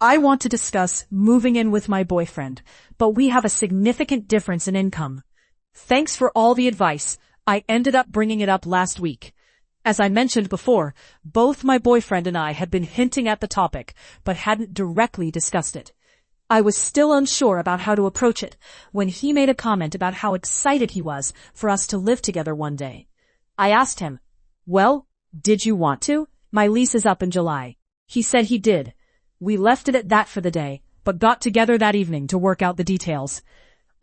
I want to discuss moving in with my boyfriend, but we have a significant difference in income. Thanks for all the advice. I ended up bringing it up last week. As I mentioned before, both my boyfriend and I had been hinting at the topic, but hadn't directly discussed it. I was still unsure about how to approach it when he made a comment about how excited he was for us to live together one day. I asked him, "Well, did you want to? My lease is up in July." He said he did. We left it at that for the day, but got together that evening to work out the details.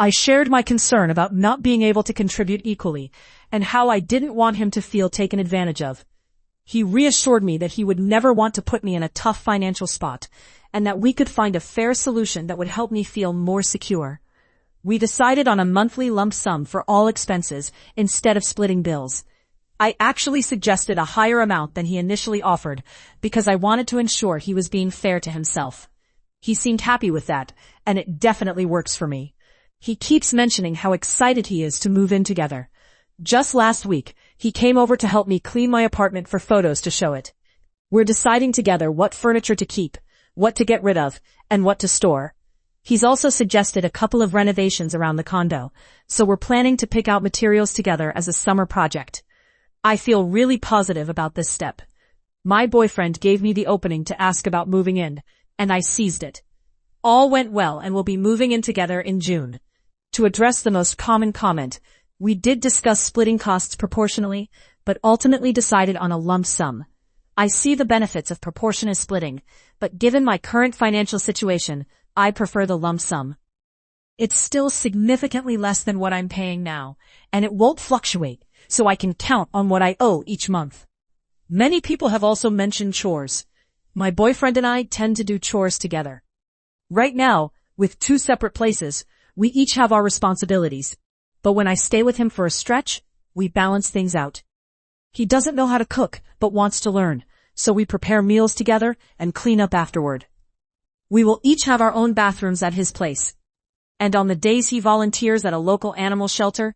I shared my concern about not being able to contribute equally and how I didn't want him to feel taken advantage of. He reassured me that he would never want to put me in a tough financial spot and that we could find a fair solution that would help me feel more secure. We decided on a monthly lump sum for all expenses instead of splitting bills. I actually suggested a higher amount than he initially offered because I wanted to ensure he was being fair to himself. He seemed happy with that, and it definitely works for me. He keeps mentioning how excited he is to move in together. Just last week, he came over to help me clean my apartment for photos to show it. We're deciding together what furniture to keep, what to get rid of, and what to store. He's also suggested a couple of renovations around the condo, so we're planning to pick out materials together as a summer project. I feel really positive about this step. My boyfriend gave me the opening to ask about moving in, and I seized it. All went well and we'll be moving in together in June. To address the most common comment, we did discuss splitting costs proportionally, but ultimately decided on a lump sum. I see the benefits of proportionate splitting, but given my current financial situation, I prefer the lump sum. It's still significantly less than what I'm paying now, and it won't fluctuate, so I can count on what I owe each month. Many people have also mentioned chores. My boyfriend and I tend to do chores together. Right now, with 2 separate places, we each have our responsibilities, but when I stay with him for a stretch, we balance things out. He doesn't know how to cook, but wants to learn, so we prepare meals together and clean up afterward. We will each have our own bathrooms at his place. And on the days he volunteers at a local animal shelter,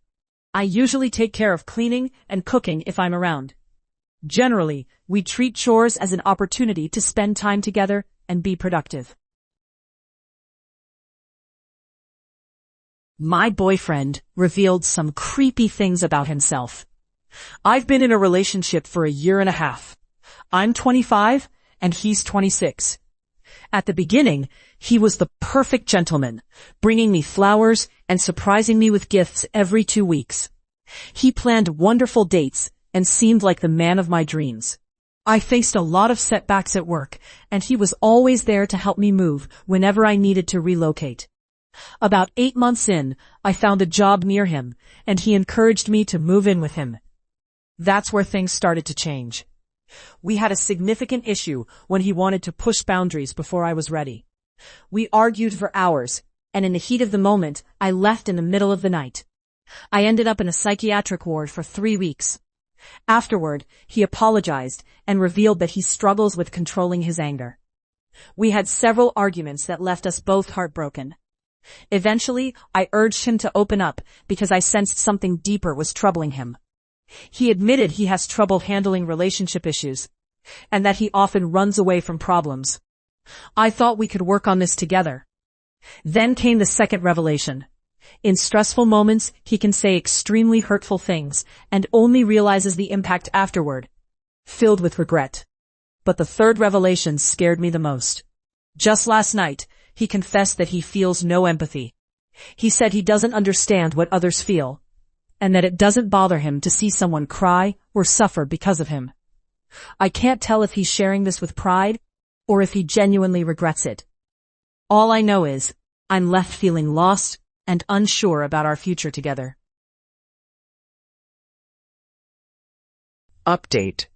I usually take care of cleaning and cooking if I'm around. Generally, we treat chores as an opportunity to spend time together and be productive. My boyfriend revealed some creepy things about himself. I've been in a relationship for 1.5 years. I'm 25 and he's 26. At the beginning, he was the perfect gentleman, bringing me flowers and surprising me with gifts every 2 weeks. He planned wonderful dates and seemed like the man of my dreams. I faced a lot of setbacks at work, and he was always there to help me move whenever I needed to relocate. About 8 months in, I found a job near him, and he encouraged me to move in with him. That's where things started to change. We had a significant issue when he wanted to push boundaries before I was ready. We argued for hours, and in the heat of the moment, I left in the middle of the night. I ended up in a psychiatric ward for 3 weeks. Afterward, he apologized and revealed that he struggles with controlling his anger. We had several arguments that left us both heartbroken. Eventually, I urged him to open up because I sensed something deeper was troubling him. He admitted he has trouble handling relationship issues, and that he often runs away from problems. I thought we could work on this together. Then came the second revelation. In stressful moments, he can say extremely hurtful things and only realizes the impact afterward, filled with regret. But the third revelation scared me the most. Just last night, he confessed that he feels no empathy. He said he doesn't understand what others feel, and that it doesn't bother him to see someone cry or suffer because of him. I can't tell if he's sharing this with pride or if he genuinely regrets it. All I know is, I'm left feeling lost and unsure about our future together. Update.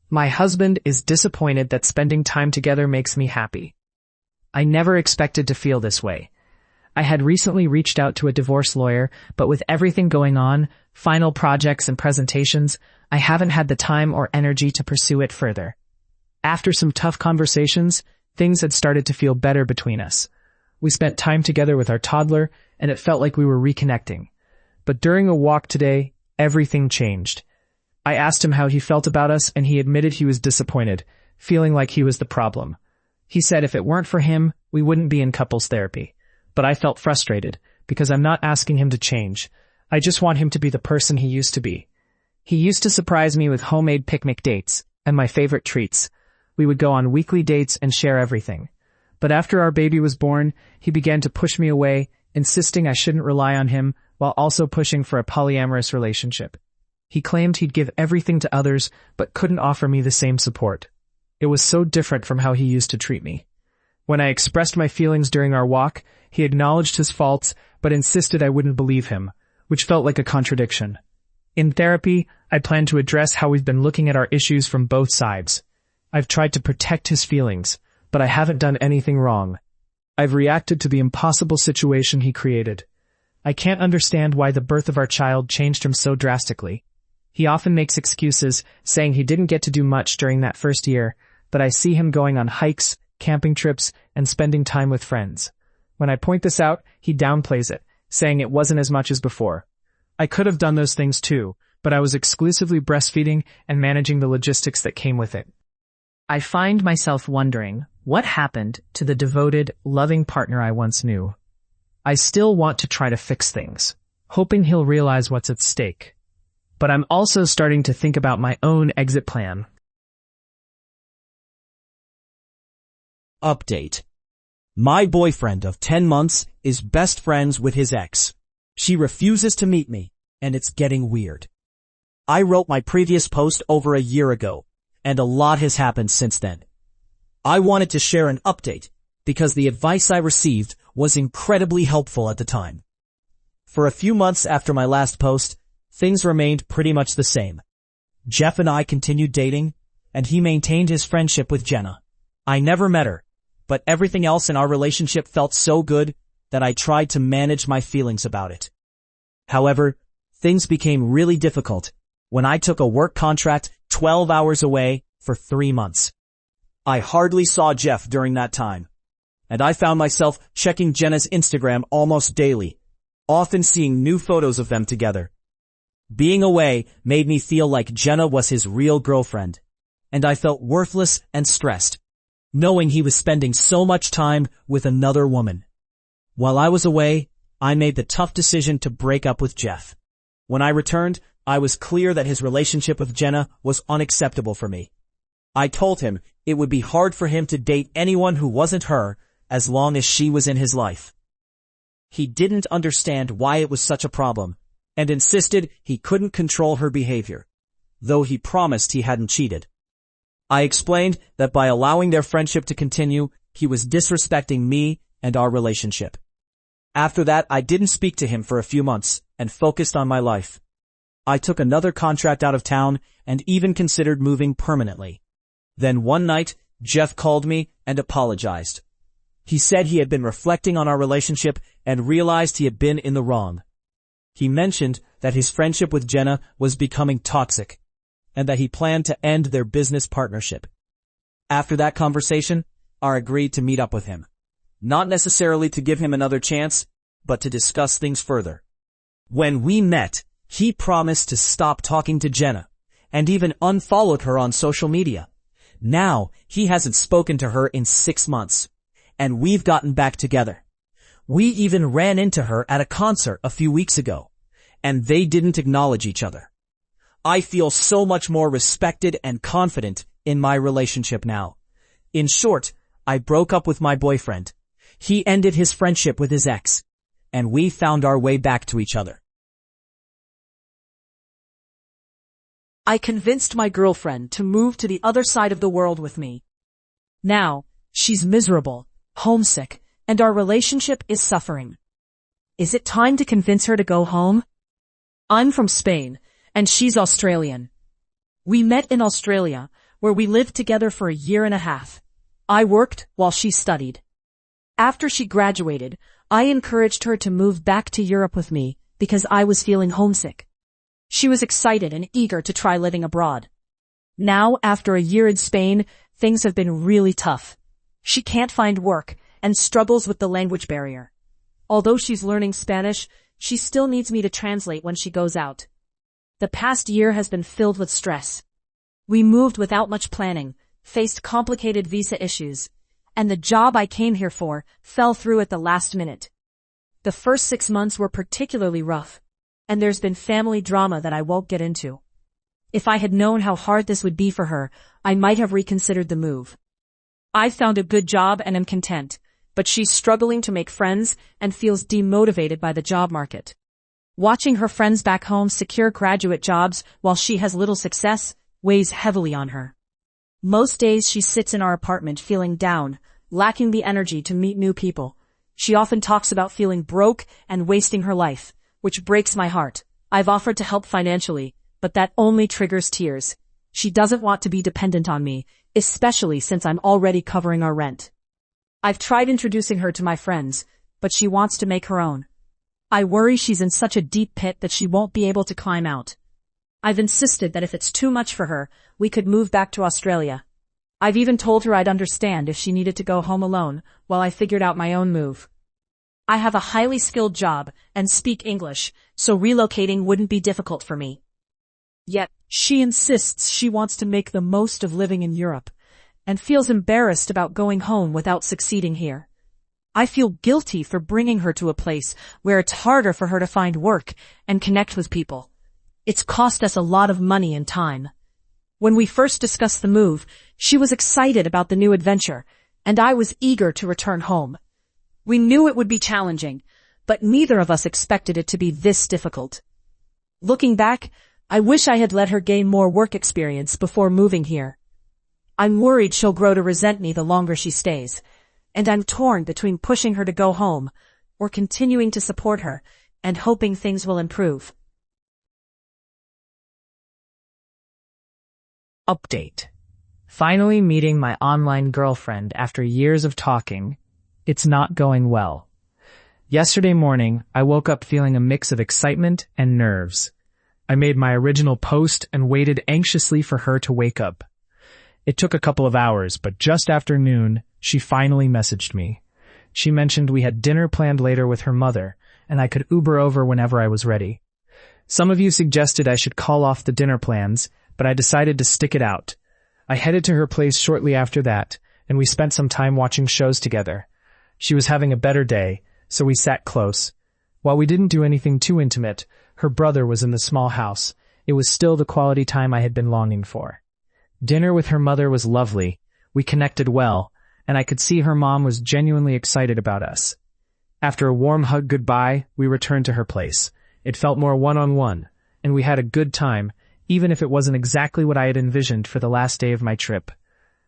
My husband is disappointed that spending time together makes me happy. I never expected to feel this way. I had recently reached out to a divorce lawyer, but with everything going on, final projects and presentations, I haven't had the time or energy to pursue it further. After some tough conversations, things had started to feel better between us. We spent time together with our toddler, and it felt like we were reconnecting. But during a walk today, everything changed. I asked him how he felt about us, and he admitted he was disappointed, feeling like he was the problem. He said if it weren't for him, we wouldn't be in couples therapy. But I felt frustrated, because I'm not asking him to change. I just want him to be the person he used to be. He used to surprise me with homemade picnic dates, and my favorite treats. We would go on weekly dates and share everything. But after our baby was born, he began to push me away, insisting I shouldn't rely on him, while also pushing for a polyamorous relationship. He claimed he'd give everything to others, but couldn't offer me the same support. It was so different from how he used to treat me. When I expressed my feelings during our walk, he acknowledged his faults, but insisted I wouldn't believe him, which felt like a contradiction. In therapy, I plan to address how we've been looking at our issues from both sides. I've tried to protect his feelings, but I haven't done anything wrong. I've reacted to the impossible situation he created. I can't understand why the birth of our child changed him so drastically. He often makes excuses, saying he didn't get to do much during that first year, but I see him going on hikes, camping trips, and spending time with friends. When I point this out, he downplays it, saying it wasn't as much as before. I could have done those things too, but I was exclusively breastfeeding and managing the logistics that came with it. I find myself wondering, what happened to the devoted, loving partner I once knew? I still want to try to fix things, hoping he'll realize what's at stake. But I'm also starting to think about my own exit plan. Update. My boyfriend of 10 months is best friends with his ex. She refuses to meet me, and it's getting weird. I wrote my previous post over a year ago, and a lot has happened since then. I wanted to share an update because the advice I received was incredibly helpful at the time. For a few months after my last post, things remained pretty much the same. Jeff and I continued dating, and he maintained his friendship with Jenna. I never met her, but everything else in our relationship felt so good that I tried to manage my feelings about it. However, things became really difficult when I took a work contract 12 hours away for 3 months. I hardly saw Jeff during that time, and I found myself checking Jenna's Instagram almost daily, often seeing new photos of them together. Being away made me feel like Jenna was his real girlfriend, and I felt worthless and stressed, knowing he was spending so much time with another woman. While I was away, I made the tough decision to break up with Jeff. When I returned, I was clear that his relationship with Jenna was unacceptable for me. I told him it would be hard for him to date anyone who wasn't her as long as she was in his life. He didn't understand why it was such a problem, and insisted he couldn't control her behavior, though he promised he hadn't cheated. I explained that by allowing their friendship to continue, he was disrespecting me and our relationship. After that, I didn't speak to him for a few months and focused on my life. I took another contract out of town and even considered moving permanently. Then one night, Jeff called me and apologized. He said he had been reflecting on our relationship and realized he had been in the wrong. He mentioned that his friendship with Jenna was becoming toxic, and that he planned to end their business partnership. After that conversation, I agreed to meet up with him. Not necessarily to give him another chance, but to discuss things further. When we met, he promised to stop talking to Jenna, and even unfollowed her on social media. Now, he hasn't spoken to her in 6 months, and we've gotten back together. We even ran into her at a concert a few weeks ago, and they didn't acknowledge each other. I feel so much more respected and confident in my relationship now. In short, I broke up with my boyfriend. He ended his friendship with his ex, and we found our way back to each other. I convinced my girlfriend to move to the other side of the world with me. Now, she's miserable, homesick, and our relationship is suffering. Is it time to convince her to go home? I'm from Spain, and she's Australian. We met in Australia, where we lived together for a year and a half. I worked while she studied. After she graduated, I encouraged her to move back to Europe with me because I was feeling homesick. She was excited and eager to try living abroad. Now, after a year in Spain, things have been really tough. She can't find work and struggles with the language barrier. Although she's learning Spanish, she still needs me to translate when she goes out. The past year has been filled with stress. We moved without much planning, faced complicated visa issues, and the job I came here for fell through at the last minute. The first 6 months were particularly rough, and there's been family drama that I won't get into. If I had known how hard this would be for her, I might have reconsidered the move. I found a good job and am content, but she's struggling to make friends and feels demotivated by the job market. Watching her friends back home secure graduate jobs while she has little success weighs heavily on her. Most days she sits in our apartment feeling down, lacking the energy to meet new people. She often talks about feeling broke and wasting her life, which breaks my heart. I've offered to help financially, but that only triggers tears. She doesn't want to be dependent on me, especially since I'm already covering our rent. I've tried introducing her to my friends, but she wants to make her own. I worry she's in such a deep pit that she won't be able to climb out. I've insisted that if it's too much for her, we could move back to Australia. I've even told her I'd understand if she needed to go home alone while I figured out my own move. I have a highly skilled job and speak English, so relocating wouldn't be difficult for me. Yet, she insists she wants to make the most of living in Europe, and feels embarrassed about going home without succeeding here. I feel guilty for bringing her to a place where it's harder for her to find work and connect with people. It's cost us a lot of money and time. When we first discussed the move, she was excited about the new adventure, and I was eager to return home. We knew it would be challenging, but neither of us expected it to be this difficult. Looking back, I wish I had let her gain more work experience before moving here. I'm worried she'll grow to resent me the longer she stays, and I'm torn between pushing her to go home or continuing to support her and hoping things will improve. Update. Finally meeting my online girlfriend after years of talking. It's not going well. Yesterday morning, I woke up feeling a mix of excitement and nerves. I made my original post and waited anxiously for her to wake up. It took a couple of hours, but just after noon, she finally messaged me. She mentioned we had dinner planned later with her mother, and I could Uber over whenever I was ready. Some of you suggested I should call off the dinner plans, but I decided to stick it out. I headed to her place shortly after that, and we spent some time watching shows together. She was having a better day, so we sat close. While we didn't do anything too intimate, her brother was in the small house. It was still the quality time I had been longing for. Dinner with her mother was lovely. We connected well, and I could see her mom was genuinely excited about us. After a warm hug goodbye, we returned to her place. It felt more one-on-one, and we had a good time, even if it wasn't exactly what I had envisioned for the last day of my trip.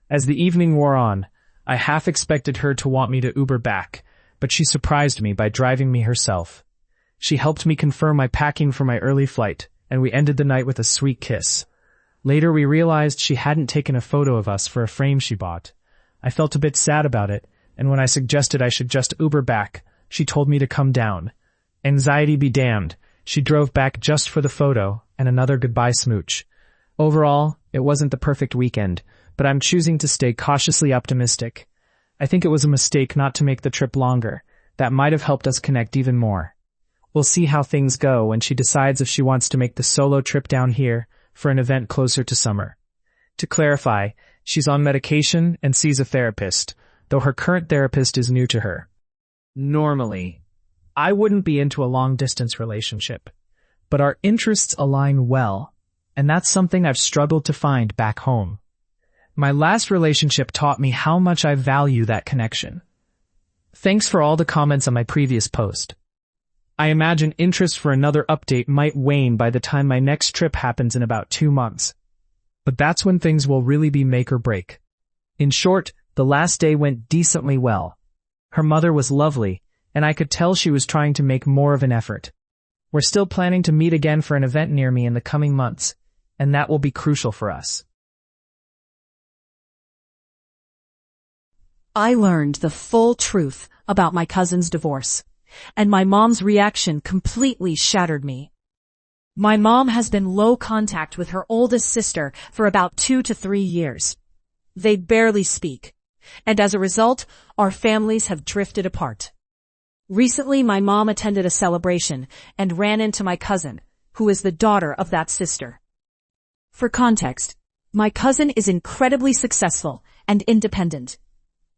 As the evening wore on, I half expected her to want me to Uber back, but she surprised me by driving me herself. She helped me confirm my packing for my early flight, and we ended the night with a sweet kiss. Later we realized she hadn't taken a photo of us for a frame she bought. I felt a bit sad about it, and when I suggested I should just Uber back, she told me to come down. Anxiety be damned. She drove back just for the photo and another goodbye smooch. Overall, it wasn't the perfect weekend, but I'm choosing to stay cautiously optimistic. I think it was a mistake not to make the trip longer. That might have helped us connect even more. We'll see how things go when she decides if she wants to make the solo trip down here for an event closer to summer. To clarify, she's on medication and sees a therapist, though her current therapist is new to her. Normally, I wouldn't be into a long-distance relationship, but our interests align well, and that's something I've struggled to find back home. My last relationship taught me how much I value that connection. Thanks for all the comments on my previous post. I imagine interest for another update might wane by the time my next trip happens in about 2 months. But that's when things will really be make or break. In short, the last day went decently well. Her mother was lovely, and I could tell she was trying to make more of an effort. We're still planning to meet again for an event near me in the coming months, and that will be crucial for us. I learned the full truth about my cousin's divorce, and my mom's reaction completely shattered me. My mom has been low contact with her oldest sister for about 2 to 3 years. They barely speak, and as a result, our families have drifted apart. Recently, my mom attended a celebration and ran into my cousin, who is the daughter of that sister. For context, my cousin is incredibly successful and independent.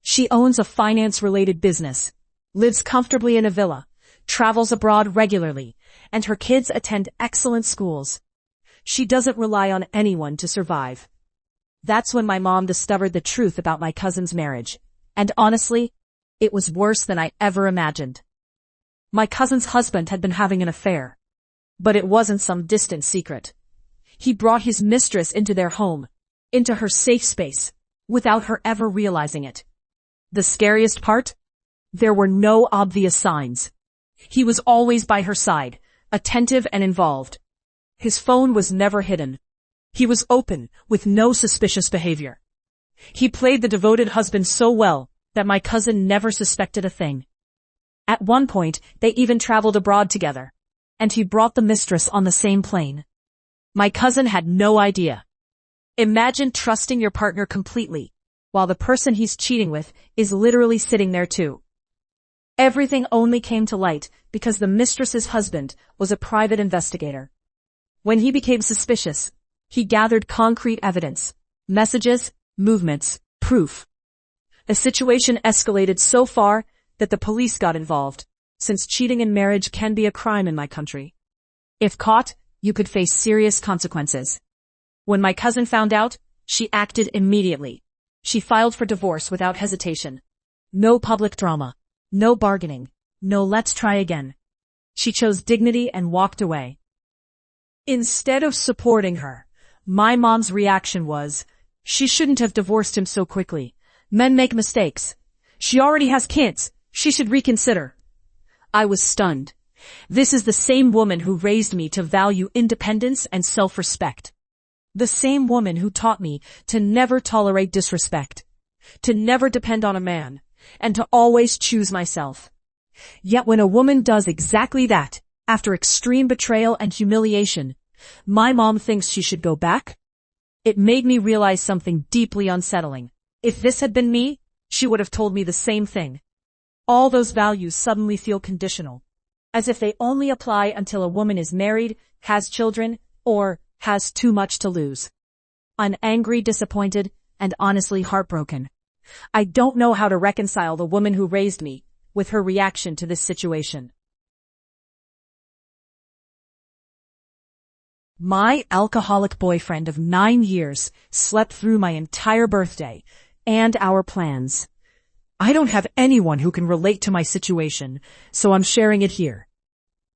She owns a finance-related business, lives comfortably in a villa, travels abroad regularly, and her kids attend excellent schools. She doesn't rely on anyone to survive. That's when my mom discovered the truth about my cousin's marriage. And honestly, it was worse than I ever imagined. My cousin's husband had been having an affair. But it wasn't some distant secret. He brought his mistress into their home, into her safe space, without her ever realizing it. The scariest part? There were no obvious signs. He was always by her side, attentive and involved. His phone was never hidden. He was open, with no suspicious behavior. He played the devoted husband so well that my cousin never suspected a thing. At one point, they even traveled abroad together, and he brought the mistress on the same plane. My cousin had no idea. Imagine trusting your partner completely, while the person he's cheating with is literally sitting there too. Everything only came to light because the mistress's husband was a private investigator. When he became suspicious, he gathered concrete evidence, messages, movements, proof. The situation escalated so far that the police got involved, since cheating in marriage can be a crime in my country. If caught, you could face serious consequences. When my cousin found out, she acted immediately. She filed for divorce without hesitation. No public drama. No bargaining. No let's try again. She chose dignity and walked away. Instead of supporting her, my mom's reaction was, she shouldn't have divorced him so quickly. Men make mistakes. She already has kids. She should reconsider. I was stunned. This is the same woman who raised me to value independence and self-respect. The same woman who taught me to never tolerate disrespect, to never depend on a man, and to always choose myself. Yet when a woman does exactly that, after extreme betrayal and humiliation, my mom thinks she should go back? It made me realize something deeply unsettling. If this had been me, she would have told me the same thing. All those values suddenly feel conditional, as if they only apply until a woman is married, has children, or has too much to lose. I'm angry, disappointed, and honestly heartbroken. I don't know how to reconcile the woman who raised me with her reaction to this situation. My alcoholic boyfriend of 9 years slept through my entire birthday and our plans. I don't have anyone who can relate to my situation, so I'm sharing it here.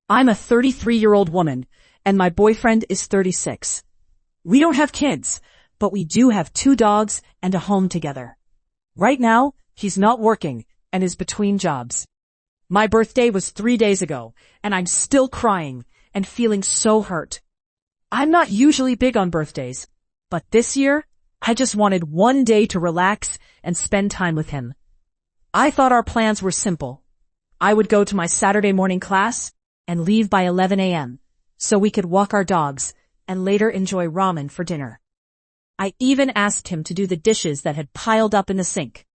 I'm a 33-year-old woman, and my boyfriend is 36. We don't have kids, but we do have 2 dogs and a home together. Right now, he's not working and is between jobs. My birthday was 3 days ago, and I'm still crying and feeling so hurt. I'm not usually big on birthdays, but this year, I just wanted one day to relax and spend time with him. I thought our plans were simple. I would go to my Saturday morning class and leave by 11 a.m. so we could walk our dogs and later enjoy ramen for dinner. I even asked him to do the dishes that had piled up in the sink.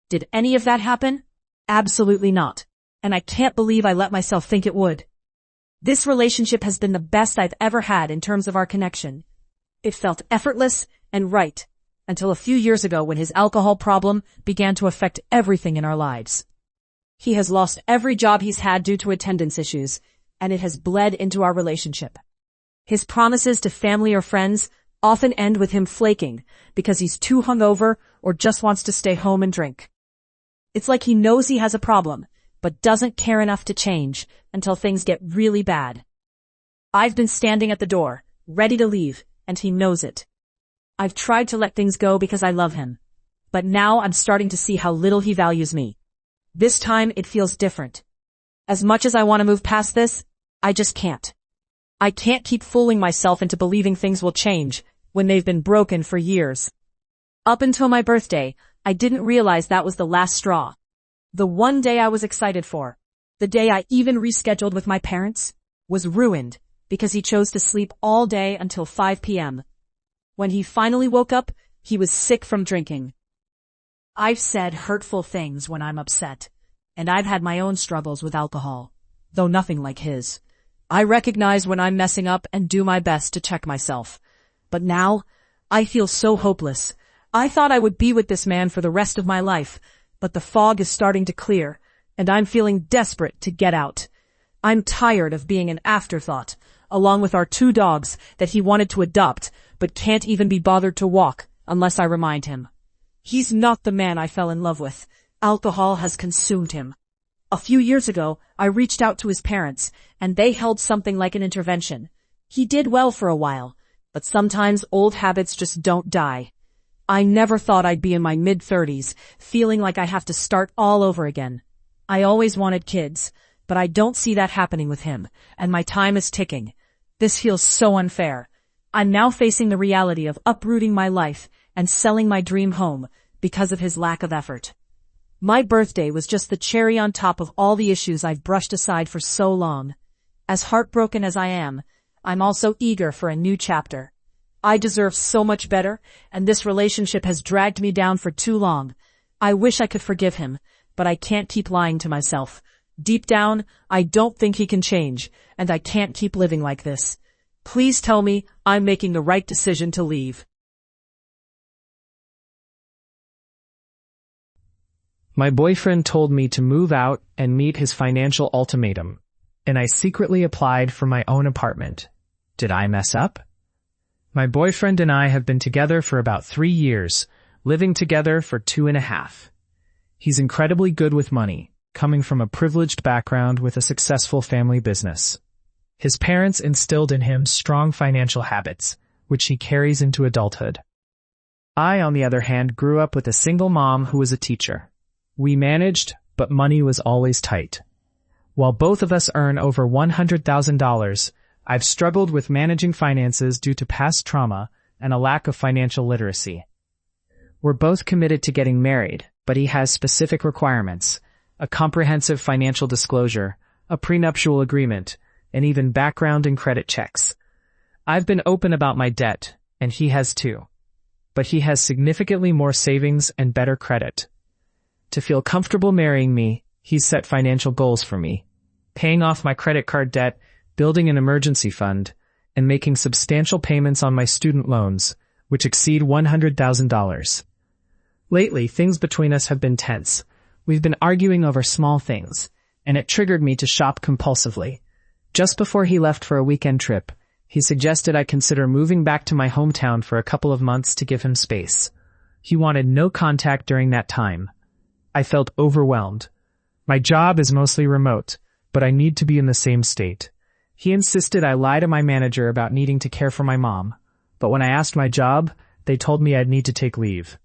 Did any of that happen? Absolutely not. And I can't believe I let myself think it would. This relationship has been the best I've ever had in terms of our connection. It felt effortless and right, until a few years ago when his alcohol problem began to affect everything in our lives. He has lost every job he's had due to attendance issues, and it has bled into our relationship. His promises to family or friends often end with him flaking because he's too hungover or just wants to stay home and drink. It's like he knows he has a problem, but doesn't care enough to change until things get really bad. I've been standing at the door, ready to leave, and he knows it. I've tried to let things go because I love him, but now I'm starting to see how little he values me. This time it feels different. As much as I want to move past this, I just can't. I can't keep fooling myself into believing things will change when they've been broken for years. Up until my birthday, I didn't realize that was the last straw. The one day I was excited for, the day I even rescheduled with my parents, was ruined because he chose to sleep all day until 5 p.m. When he finally woke up, he was sick from drinking. I've said hurtful things when I'm upset, and I've had my own struggles with alcohol, though nothing like his. I recognize when I'm messing up and do my best to check myself. But now, I feel so hopeless. I thought I would be with this man for the rest of my life, but the fog is starting to clear, and I'm feeling desperate to get out. I'm tired of being an afterthought, along with our 2 dogs that he wanted to adopt, but can't even be bothered to walk unless I remind him. He's not the man I fell in love with. Alcohol has consumed him. A few years ago, I reached out to his parents, and they held something like an intervention. He did well for a while, but sometimes old habits just don't die. I never thought I'd be in my mid-30s, feeling like I have to start all over again. I always wanted kids, but I don't see that happening with him, and my time is ticking. This feels so unfair. I'm now facing the reality of uprooting my life and selling my dream home because of his lack of effort. My birthday was just the cherry on top of all the issues I've brushed aside for so long. As heartbroken as I am, I'm also eager for a new chapter. I deserve so much better, and this relationship has dragged me down for too long. I wish I could forgive him, but I can't keep lying to myself. Deep down, I don't think he can change, and I can't keep living like this. Please tell me I'm making the right decision to leave. My boyfriend told me to move out and meet his financial ultimatum, and I secretly applied for my own apartment. Did I mess up? My boyfriend and I have been together for about 3 years, living together for 2.5. He's incredibly good with money, coming from a privileged background with a successful family business. His parents instilled in him strong financial habits, which he carries into adulthood. I, on the other hand, grew up with a single mom who was a teacher. We managed, but money was always tight. While both of us earn over $100,000, I've struggled with managing finances due to past trauma and a lack of financial literacy. We're both committed to getting married, but he has specific requirements, a comprehensive financial disclosure, a prenuptial agreement, and even background and credit checks. I've been open about my debt, and he has too. But he has significantly more savings and better credit. To feel comfortable marrying me, he's set financial goals for me, paying off my credit card debt, building an emergency fund, and making substantial payments on my student loans, which exceed $100,000. Lately, things between us have been tense. We've been arguing over small things, and it triggered me to shop compulsively. Just before he left for a weekend trip, he suggested I consider moving back to my hometown for a couple of months to give him space. He wanted no contact during that time. I felt overwhelmed. My job is mostly remote, but I need to be in the same state. He insisted I lie to my manager about needing to care for my mom, but when I asked my job, they told me I'd need to take leave.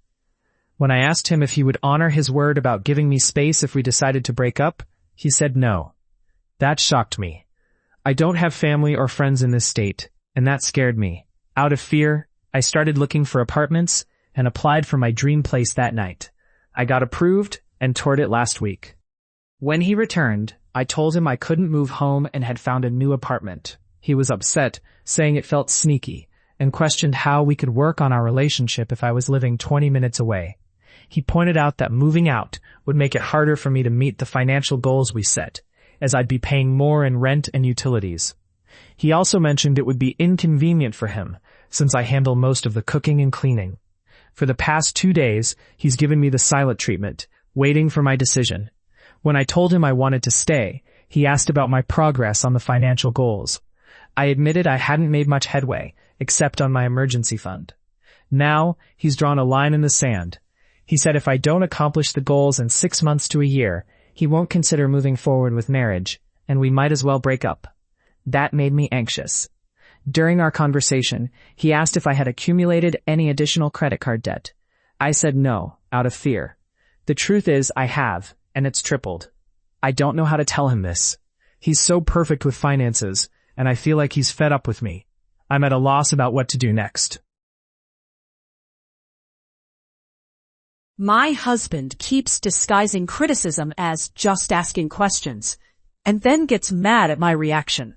When I asked him if he would honor his word about giving me space if we decided to break up, he said no. That shocked me. I don't have family or friends in this state, and that scared me. Out of fear, I started looking for apartments and applied for my dream place that night. I got approved and toured it last week. When he returned, I told him I couldn't move home and had found a new apartment. He was upset, saying it felt sneaky, and questioned how we could work on our relationship if I was living 20 minutes away. He pointed out that moving out would make it harder for me to meet the financial goals we set, as I'd be paying more in rent and utilities. He also mentioned it would be inconvenient for him, since I handle most of the cooking and cleaning. For the past 2 days, he's given me the silent treatment, waiting for my decision. When I told him I wanted to stay, he asked about my progress on the financial goals. I admitted I hadn't made much headway, except on my emergency fund. Now, he's drawn a line in the sand. He said if I don't accomplish the goals in 6 months to a year, he won't consider moving forward with marriage, and we might as well break up. That made me anxious. During our conversation, he asked if I had accumulated any additional credit card debt. I said no, out of fear. The truth is I have, and it's tripled. I don't know how to tell him this. He's so perfect with finances, and I feel like he's fed up with me. I'm at a loss about what to do next. My husband keeps disguising criticism as just asking questions, and then gets mad at my reaction.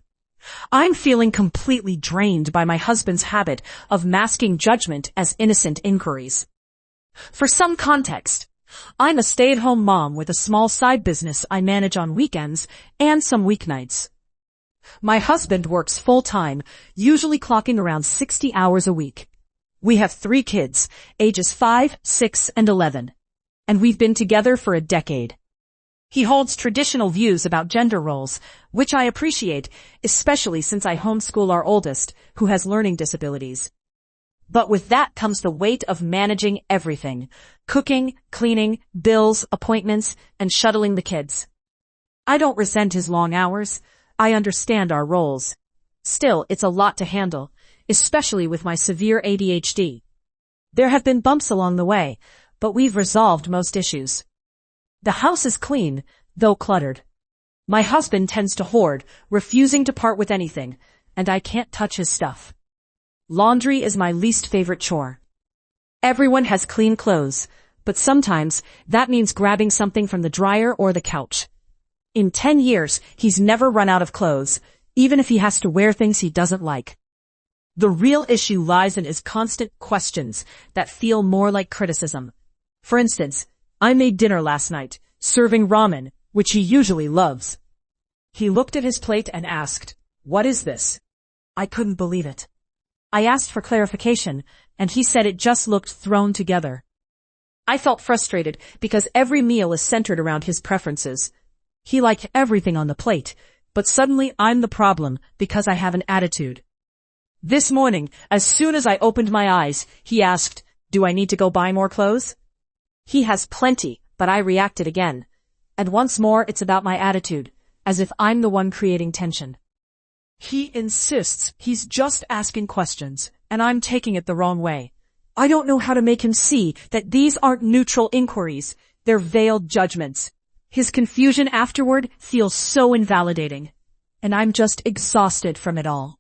I'm feeling completely drained by my husband's habit of masking judgment as innocent inquiries. For some context, I'm a stay-at-home mom with a small side business I manage on weekends and some weeknights. My husband works full-time, usually clocking around 60 hours a week. We have 3 kids, ages 5, 6, and 11. and we've been together for a decade. He holds traditional views about gender roles, which I appreciate, especially since I homeschool our oldest, who has learning disabilities. But with that comes the weight of managing everything: cooking, cleaning, bills, appointments, and shuttling the kids. I don't resent his long hours. I understand our roles. Still, it's a lot to handle, especially with my severe ADHD. There have been bumps along the way, but we've resolved most issues. The house is clean, though cluttered. My husband tends to hoard, refusing to part with anything, and I can't touch his stuff. Laundry is my least favorite chore. Everyone has clean clothes, but sometimes that means grabbing something from the dryer or the couch. In 10 years, he's never run out of clothes, even if he has to wear things he doesn't like. The real issue lies in his constant questions that feel more like criticism. For instance, I made dinner last night, serving ramen, which he usually loves. He looked at his plate and asked, "What is this?" I couldn't believe it. I asked for clarification, and he said it just looked thrown together. I felt frustrated because every meal is centered around his preferences. He liked everything on the plate, but suddenly I'm the problem because I have an attitude. This morning, as soon as I opened my eyes, he asked, "Do I need to go buy more clothes?" He has plenty, but I reacted again. And once more, it's about my attitude, as if I'm the one creating tension. He insists he's just asking questions, and I'm taking it the wrong way. I don't know how to make him see that these aren't neutral inquiries, they're veiled judgments. His confusion afterward feels so invalidating, and I'm just exhausted from it all.